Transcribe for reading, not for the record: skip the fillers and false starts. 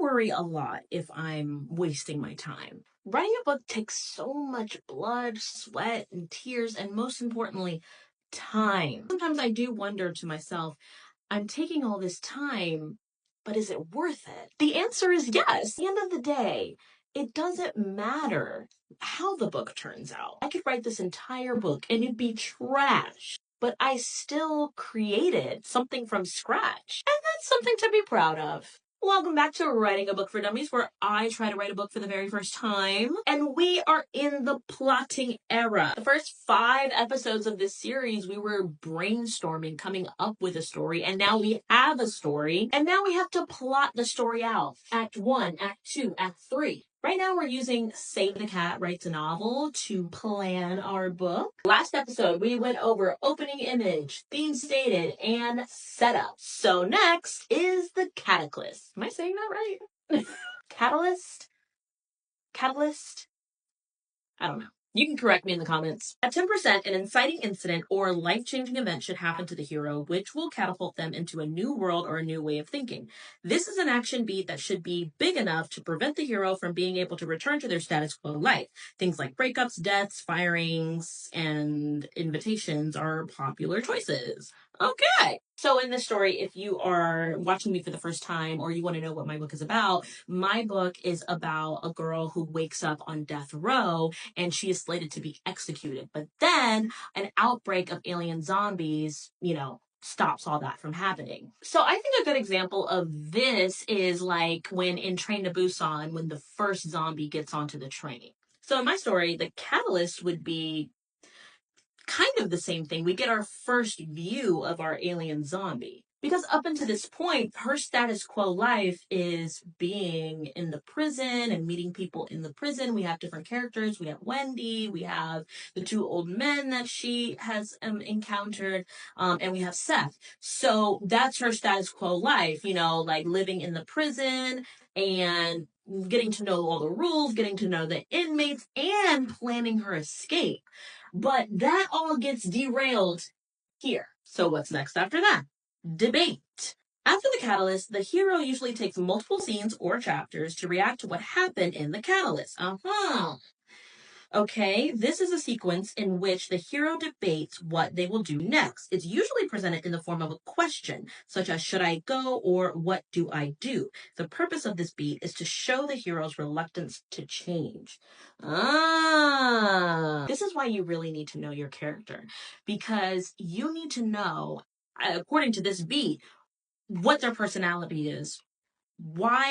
worry a lot if I'm wasting my time. Writing a book takes so much blood, sweat, and tears, and most importantly, time. Sometimes I do wonder to myself, I'm taking all this time, but is it worth it? The answer is yes. At the end of the day, it doesn't matter how the book turns out. I could write this entire book and it'd be trash, but I still created something from scratch. And that's something to be proud of. Welcome back to Writing a Book for Dummies, where I try to write a book for the very first time. And we are in the plotting era. The first 5 episodes of this series, we were brainstorming, coming up with a story, and now we have a story, and now we have to plot the story out. Act 1, Act 2, Act 3. Right now we're using Save the Cat Writes a Novel to plan our book. Last episode, we went over opening image, theme stated, and setup. So next is the catalyst. Am I saying that right? Catalyst? Catalyst? I don't know. You can correct me in the comments. At 10%, an inciting incident or life-changing event should happen to the hero, which will catapult them into a new world or a new way of thinking. This is an action beat that should be big enough to prevent the hero from being able to return to their status quo life. Things like breakups, deaths, firings, and invitations are popular choices. Okay. So in this story, if you are watching me for the first time or you want to know what my book is about, my book is about a girl who wakes up on death row and she is slated to be executed. But then an outbreak of alien zombies, stops all that from happening. So I think a good example of this is like when in Train to Busan, when the first zombie gets onto the train. So in my story, the catalyst would be kind of the same thing. We get our first view of our alien zombie. Because up until this point, her status quo life is being in the prison and meeting people in the prison. We have different characters. We have Wendy. We have the 2 old men that she has encountered. And we have Seth. So that's her status quo life, like living in the prison and getting to know all the rules, getting to know the inmates, and planning her escape. But that all gets derailed here. So what's next after that? Debate. After the catalyst, the hero usually takes multiple scenes or chapters to react to what happened in the catalyst. Okay, this is a sequence in which the hero debates what they will do next. It's usually presented in the form of a question, such as, should I go, or what do I do? The purpose of this beat is to show the hero's reluctance to change. This is why you really need to know your character, because you need to know, according to this beat, what their personality is, why